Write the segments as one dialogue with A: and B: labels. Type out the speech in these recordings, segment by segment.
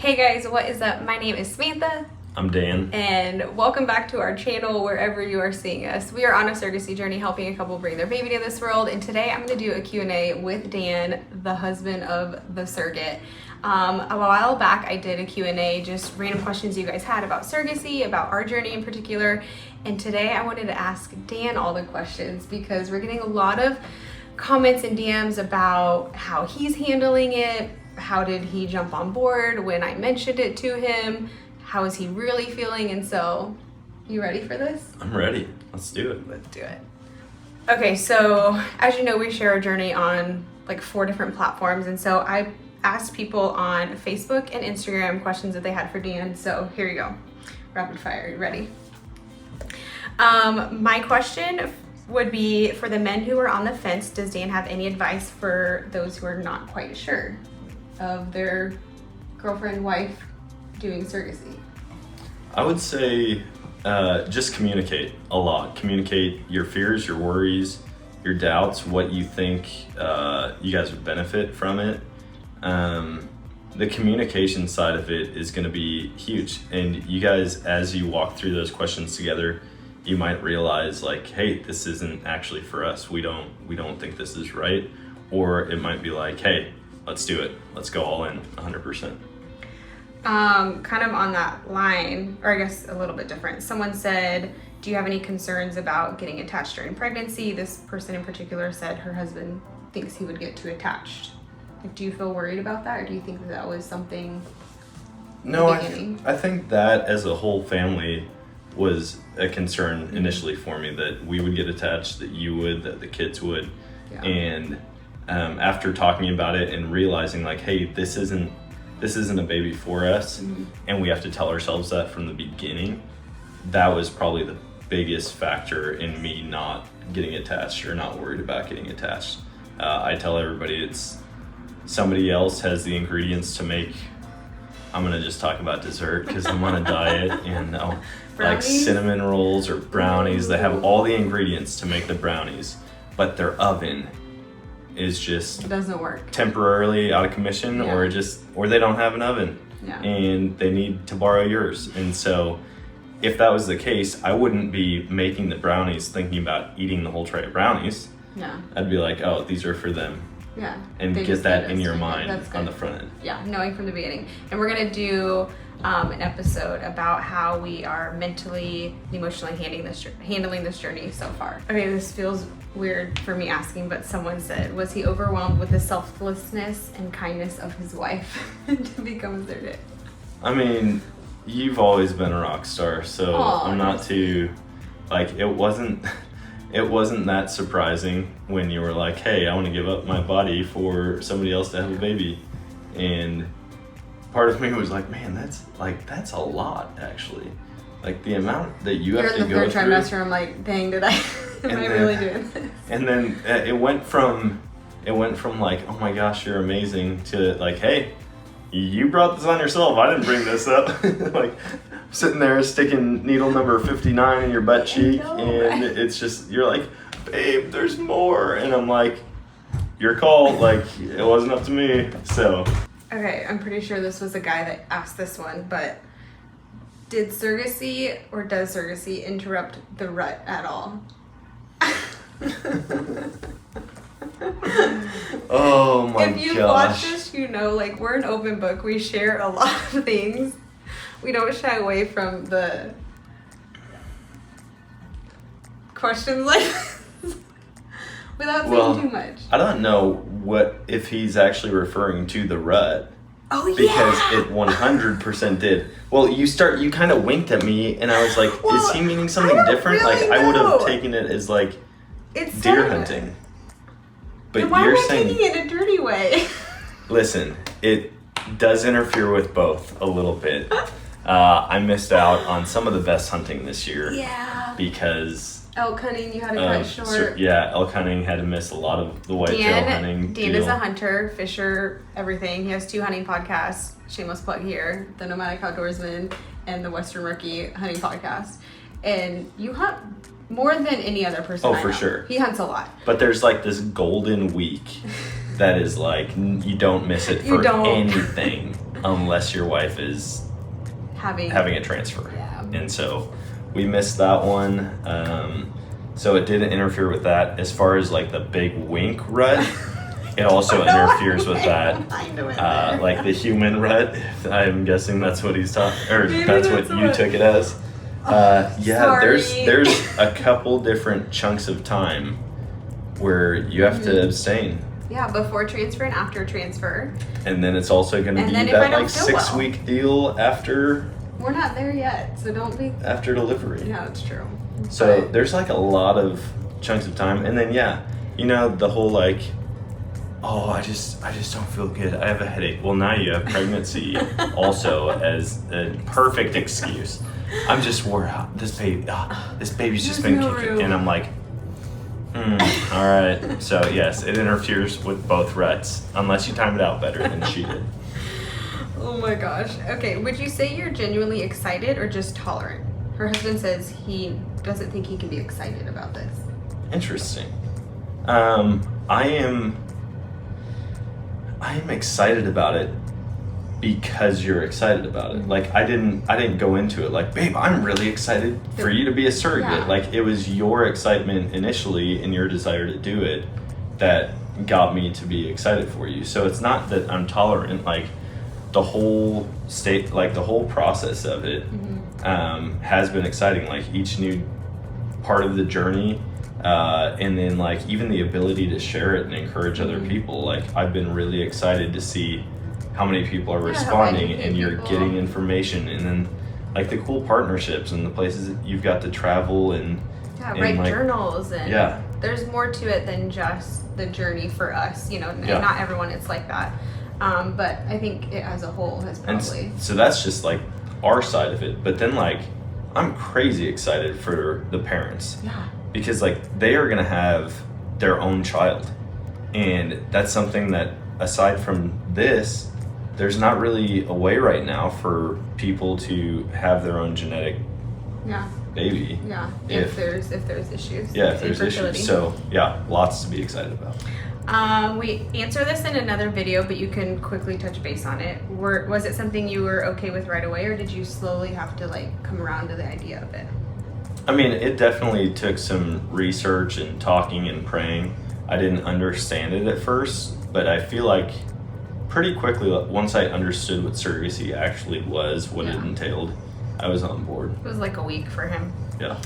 A: Hey guys, what is up? My name is Samantha.
B: I'm Dan.
A: And welcome back to our channel wherever you are seeing us. We are on a surrogacy journey helping a couple bring their baby to this world. And today I'm going to do a Q&A with Dan, the husband of the surrogate. A while back I did a Q&A, just random questions you guys had about surrogacy, about our journey in particular. And today I wanted to ask Dan all the questions because we're getting a lot of comments and DMs about how he's handling it. How did he jump on board when I mentioned it to him? How is he really feeling? And so, you ready for this?
B: I'm ready. Let's do it.
A: Let's do it. Okay, so as you know, we share our journey on like 4 different platforms. And so I asked people on Facebook and Instagram questions that they had for Dan. So here you go. Rapid fire. You ready? My question would be for the men who are on the fence. Does Dan have any advice for those who are not quite sure of their girlfriend, wife doing surrogacy?
B: I would say just communicate a lot. Communicate your fears, your worries, your doubts, what you think you guys would benefit from it. The communication side of it is going to be huge. And you guys, as you walk through those questions together, you might realize like, hey, this isn't actually for us. We don't think this is right. Or it might be like, hey, let's do it. Let's go all in 100%.
A: Kind of on that line, or I guess a little bit different. Someone said, do you have any concerns about getting attached during pregnancy? This person in particular said her husband thinks he would get too attached. Like, do you feel worried about that, or do you think that that was something?
B: No, I think that as a whole family was a concern initially for me, that we would get attached, that you would, that the kids would. Yeah. And after talking about it and realizing like, hey, this isn't a baby for us, and we have to tell ourselves that from the beginning, that was probably the biggest factor in me not getting attached or not worried about getting attached. I tell everybody it's somebody else has the ingredients to make, I'm gonna just talk about dessert because I'm on a diet, and like cinnamon rolls or brownies. They have all the ingredients to make the brownies, but their oven is just,
A: it doesn't work,
B: temporarily out of commission. Yeah. or they don't have an oven.
A: Yeah.
B: And they need to borrow yours. And so if that was the case, I wouldn't be making the brownies thinking about eating the whole tray of brownies.
A: Yeah.
B: I'd be like, oh, these are for them.
A: Yeah.
B: And get that in your mind on the front end.
A: Yeah, knowing from the beginning. And we're gonna do an episode about how we are mentally, emotionally handling this journey so far. Okay, this feels weird for me asking, but someone said, was he overwhelmed with the selflessness and kindness of his wife to become a surrogate?
B: I mean, you've always been a rock star, so I'm not too, like, it wasn't that surprising when you were like, hey, I want to give up my body for somebody else to have a baby. And part of me was like, man, that's a lot, actually. Like the amount that you have to go through. You're in the
A: third trimester. I'm like, dang, am I really doing this?
B: And then it went from like, oh my gosh, you're amazing, to like, hey, you brought this on yourself. I didn't bring this up. Like sitting there sticking needle number 59 in your butt cheek, and it's just, you're like, babe, there's more. And I'm like, your call. Like, it wasn't up to me. So.
A: Okay, I'm pretty sure this was a guy that asked this one, but did surrogacy or does surrogacy interrupt the rut at all?
B: Oh my gosh.
A: If you watch this, you know, like, we're an open book. We share a lot of things. We don't shy away from the questions like this without saying too much.
B: I don't know if he's actually referring to the rut.
A: Oh, yeah.
B: Because it 100% did. Well, you kind of winked at me, and I was like, is he meaning something different?
A: Really
B: I would have taken it as like
A: it's
B: deer hunting. But
A: then why
B: you're
A: am I
B: saying,
A: taking it in a dirty way?
B: Listen, it does interfere with both a little bit. I missed out on some of the best hunting this year.
A: Yeah.
B: Because
A: elk hunting, you had to cut short.
B: Elk hunting had to miss a lot of the whitetail hunting.
A: Dan is a hunter, fisher, everything. He has 2 hunting podcasts. Shameless plug here: the Nomadic Outdoorsman and the Western Rookie Hunting Podcast. And you hunt more than any other person.
B: Oh, for sure.
A: He hunts a lot.
B: But there's like this golden week that is like, you don't miss it for anything. unless your wife is having a transfer.
A: Yeah.
B: And so we missed that one. So it didn't interfere with that. As far as like the big wink rut, it also interferes with that. Like the human rut. I'm guessing that's what he's talking, or that's what you took it as. Yeah, there's a couple different chunks of time where you have to abstain.
A: Yeah, before transfer and after transfer.
B: And then it's also going to be that like 6-week deal after.
A: We're not there yet, so don't be.
B: After delivery.
A: Yeah, that's true.
B: So there's like a lot of chunks of time, and then the whole like, oh, I just don't feel good. I have a headache. Well, now you have pregnancy also as a perfect excuse. I'm just wore out. This baby's just been kicking, and I'm like, all right. So yes, it interferes with both ruts unless you time it out better than she did.
A: Oh my gosh. Okay, would you say you're genuinely excited or just tolerant? Her husband says he doesn't think he can be excited about this.
B: Interesting. I am excited about it because you're excited about it. Like I didn't go into it like, babe, I'm really excited for you to be a surrogate.
A: Yeah.
B: Like it was your excitement initially and your desire to do it that got me to be excited for you. So it's not that I'm tolerant. Like the whole state, like the whole process of it has been exciting. Like each new part of the journey, and then like even the ability to share it and encourage other people. Like I've been really excited to see how many people are responding and you're getting information, and then like the cool partnerships and the places that you've got to travel and
A: write like, journals and there's more to it than just the journey for us, not everyone it's like that, but I think it as a whole has probably
B: so that's just like our side of it. But then like I'm crazy excited for the parents because like they are gonna have their own child, and that's something that aside from this, there's not really a way right now for people to have their own genetic baby.
A: Yeah, if there's issues.
B: Yeah, if there's issues. So yeah, lots to be excited about.
A: We answer this in another video, but you can quickly touch base on it. Was it something you were okay with right away, or did you slowly have to like come around to the idea of it?
B: I mean, it definitely took some research and talking and praying. I didn't understand it at first, but I feel like pretty quickly, once I understood what surrogacy actually was, what it entailed, I was on board.
A: It was like a week for him.
B: Yeah.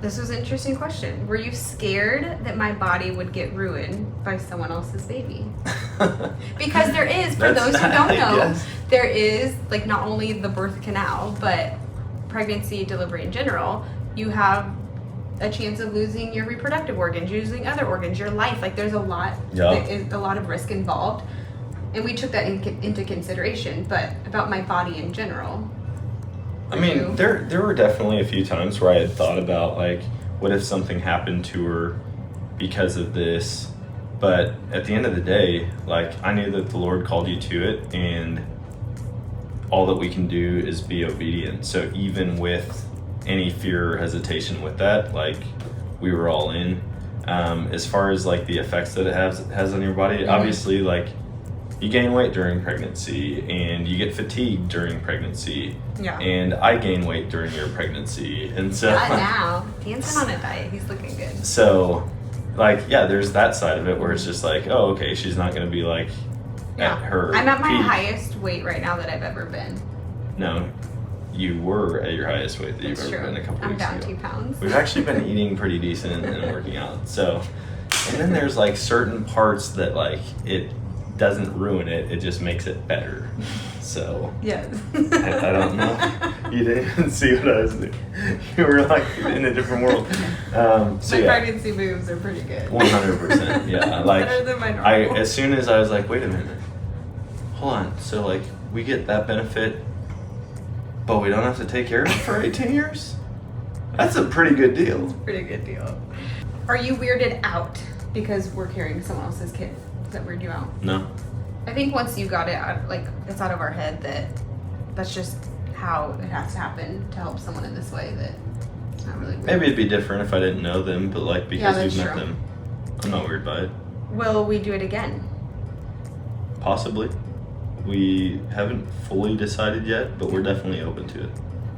A: This was an interesting question. Were you scared that my body would get ruined by someone else's baby? Because there is, for those who don't know, there is like not only the birth canal, but pregnancy, delivery in general, you have a chance of losing your reproductive organs, losing other organs, your life. Like there's a lot, there is a lot of risk involved. And we took that into consideration, but about my body in general.
B: I mean, there were definitely a few times where I had thought about like, what if something happened to her because of this? But at the end of the day, like I knew that the Lord called you to it, and all that we can do is be obedient. So even with any fear or hesitation with that, like we were all in. As far as like the effects that it has on your body, obviously like you gain weight during pregnancy and you get fatigued during pregnancy. Yeah. And I gain weight during your pregnancy. And so
A: not now. Dan's been on a diet. He's looking good.
B: So like, there's that side of it where it's just like, oh, okay, she's not going to be like at her
A: I'm at my
B: peak.
A: Highest weight right now that I've ever been.
B: No, you were at your highest weight that you've ever been a couple weeks ago.
A: I'm down 2 pounds.
B: We've actually been eating pretty decent and working out. So, and then there's like certain parts that like it doesn't ruin it, it just makes it better. So
A: yes.
B: I don't know. You didn't even see what I was doing. You were like in a different world. So
A: my pregnancy moves are pretty good.
B: 100%. Yeah. Like
A: better than my normal.
B: as soon as I was like, wait a minute, hold on. So like we get that benefit, but we don't have to take care of it for 18 years? That's a pretty good deal.
A: Pretty good deal. Are you weirded out because we're carrying someone else's kid? Does that weird you out?
B: No.
A: I think once you got it out, like it's out of our head that that's just how it has to happen to help someone in this way, that it's not really weird.
B: Maybe it'd be different if I didn't know them, but like because you've met them, I'm not weird by it.
A: Will we do it again?
B: Possibly. We haven't fully decided yet, but we're definitely open to it.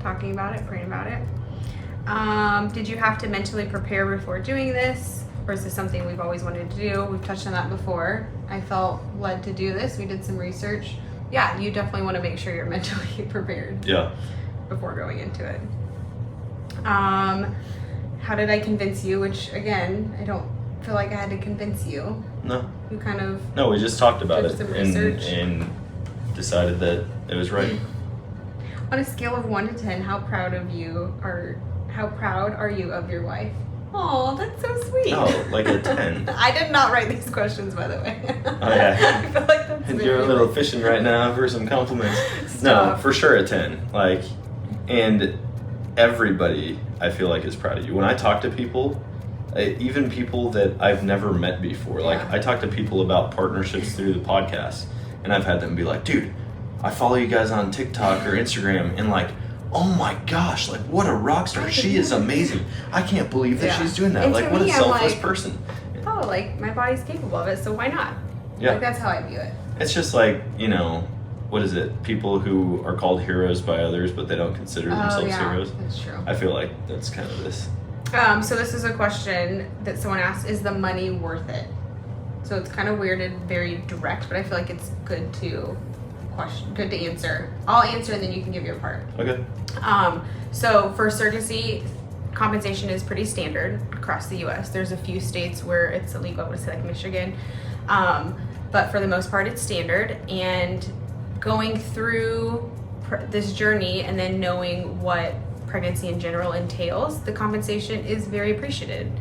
A: Talking about it, praying about it. Did you have to mentally prepare before doing this? Or is this something we've always wanted to do? We've touched on that before. I felt led to do this. We did some research. Yeah, you definitely want to make sure you're mentally prepared.
B: Yeah. Before
A: going into it. How did I convince you? Which, again, I don't feel like I had to convince you.
B: No.
A: You kind of...
B: No, we just talked about it
A: some research.
B: And decided that it was right.
A: On a scale of 1 to 10, how proud are you of your wife? Oh, that's so sweet.
B: Oh, like a 10.
A: I did not write these questions, by the way.
B: Oh, yeah.
A: I feel like that's
B: and you're a little fishing right now for some compliments.
A: Stop.
B: No, for sure a 10. Like, and everybody, I feel like, is proud of you. When I talk to people, even people that I've never met before, like, I talk to people about partnerships through the podcast, and I've had them be like, dude, I follow you guys on TikTok or Instagram, and like, oh my gosh, like what a rock star. She is amazing. I can't believe that she's doing that.
A: And
B: like what
A: me,
B: a selfless person.
A: Oh, like my body's capable of it, so why not?
B: Yeah.
A: Like that's how I view it.
B: It's just like, you know, what is it? People who are called heroes by others, but they don't consider themselves heroes.
A: That's true.
B: I feel like that's kind of this.
A: So this is a question that someone asked, is the money worth it? So it's kind of weird and very direct, but I feel like it's good to answer. I'll answer and then you can give your part.
B: Okay.
A: So for surrogacy, compensation is pretty standard across the U.S. There's a few states where it's illegal, I would say like Michigan. But for the most part, it's standard. And going through this journey and then knowing what pregnancy in general entails, the compensation is very appreciated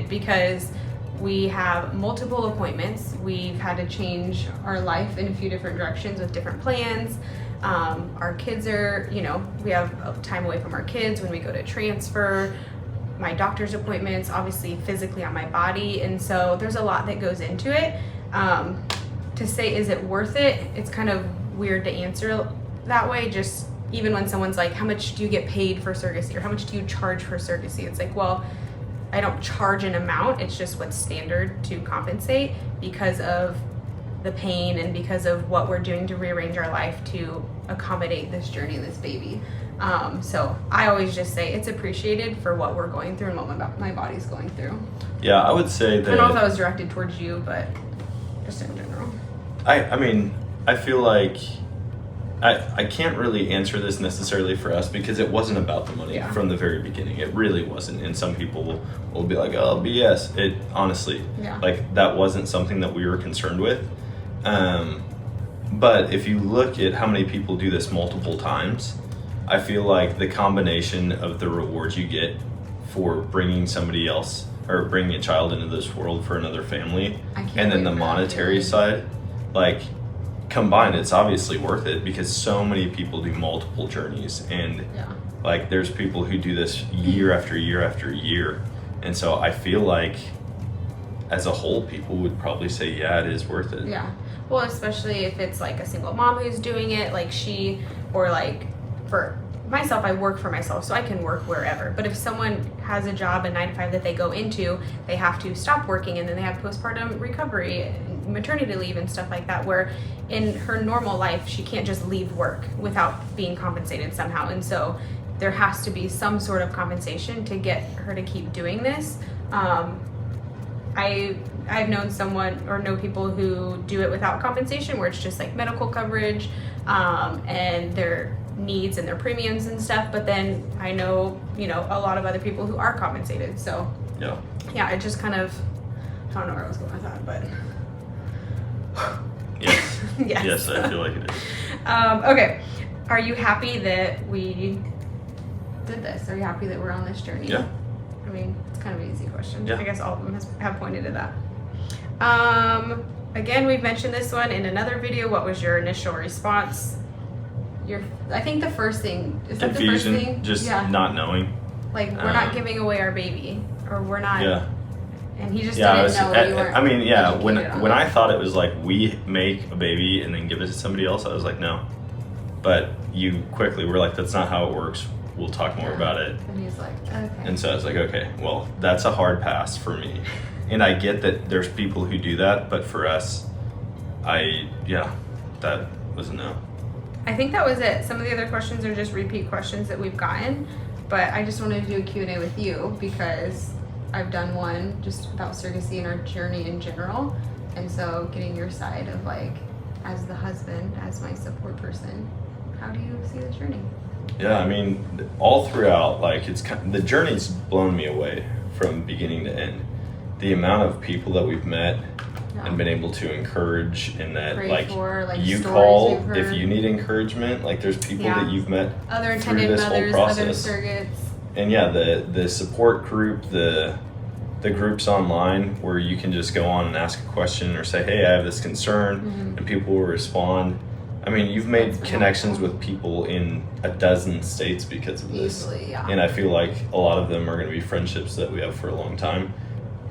A: because we have multiple appointments. We've had to change our life in a few different directions with different plans. Our kids are, we have time away from our kids when we go to transfer, my doctor's appointments, obviously physically on my body. And so there's a lot that goes into it. To say, is it worth it? It's kind of weird to answer that way. Just even when someone's like, how much do you get paid for surrogacy? Or how much do you charge for surrogacy? It's like, well, I don't charge an amount. It's just what's standard to compensate because of the pain and because of what we're doing to rearrange our life to accommodate this journey and this baby. So I always just say it's appreciated for what we're going through and what my body's going through.
B: Yeah, I would say that.
A: I don't know if that was directed towards you, but just in general.
B: I mean, I feel like I can't really answer this necessarily for us because it wasn't about the money from the very beginning. It really wasn't. And some people will be like, oh, BS. It honestly, like that wasn't something that we were concerned with. But if you look at how many people do this multiple times, I feel like the combination of the rewards you get for bringing somebody else or bringing a child into this world for another family and then the monetary side, like combined, it's obviously worth it because so many people do multiple journeys and like there's people who do this year after year after year. And so I feel like as a whole, people would probably say, yeah, it is worth it.
A: Yeah. Well, especially if it's like a single mom who's doing it, like or like for myself, I work for myself, so I can work wherever. But if someone has a job, a 9 to 5 that they go into, they have to stop working and then they have postpartum recovery, maternity leave and stuff like that, where in her normal life, she can't just leave work without being compensated somehow. And so there has to be some sort of compensation to get her to keep doing this. I've known someone or know people who do it without compensation, where it's just like medical coverage and their needs and their premiums and stuff. But then I know, a lot of other people who are compensated. So yeah, it just kind of, I don't know where I was going with that, but
B: yes.
A: Yes.
B: Yes, I feel like it is.
A: Okay. Are you happy that we did this? Are you happy that we're on this journey?
B: Yeah.
A: I mean, it's kind of an easy question.
B: Yeah.
A: I guess all of them have pointed to that. Again, we've mentioned this one in another video. What was your initial response? I think the first thing is that the first thing,
B: just not knowing.
A: Like we're not giving away our baby, or we're not.
B: Yeah.
A: And he just didn't know that you weren't.
B: I mean, when I thought it was like we make a baby and then give it to somebody else, I was like, no. But you quickly were like, that's not how it works. We'll talk more about it.
A: And he's like, okay.
B: And so I was like, okay, well, that's a hard pass for me. And I get that there's people who do that, but for us, that was a no.
A: I think that was it. Some of the other questions are just repeat questions that we've gotten, but I just wanted to do a Q&A with you because I've done one just about surrogacy and our journey in general. And so getting your side of like, as the husband, as my support person, how do you see the journey?
B: Yeah, I mean, all throughout, like the journey's blown me away from beginning to end. The amount of people that we've met and been able to encourage, and that like you call if you need encouragement. Like there's people that you've met
A: other
B: through
A: intended
B: this
A: mothers,
B: whole process.
A: other surrogates.
B: And yeah, the support group, the groups online where you can just go on and ask a question or say, hey, I have this concern, and people will respond. I mean, you've made connections with people in a dozen states because of this.
A: Easily, yeah.
B: And I feel like a lot of them are going to be friendships that we have for a long time.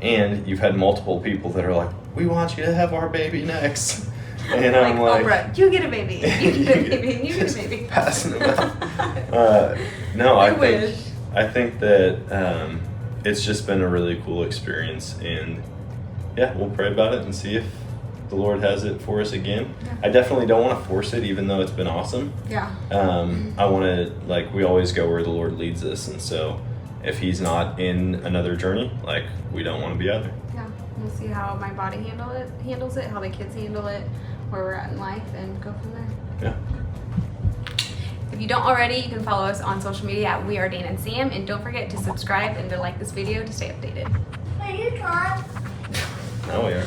B: And you've had multiple people that are like, we want you to have our baby next. And I'm like,
A: Oprah, you get a baby, you get a baby, you get a baby.
B: Passing them out. No, I think that it's just been a really cool experience. And yeah, we'll pray about it and see if the Lord has it for us again. Yeah. I definitely don't want to force it, even though it's been awesome.
A: Yeah.
B: I want to, like, we always go where the Lord leads us. And so if he's not in another journey, like, we don't want to be either.
A: Yeah. We'll see how my body handles it, how the kids handle it, where we're at in life, and go from there.
B: Yeah.
A: If you don't already, you can follow us on social media at We Are Dan and Sam, and don't forget to subscribe and to like this video to stay updated.
C: Are you Todd?
B: Now we are.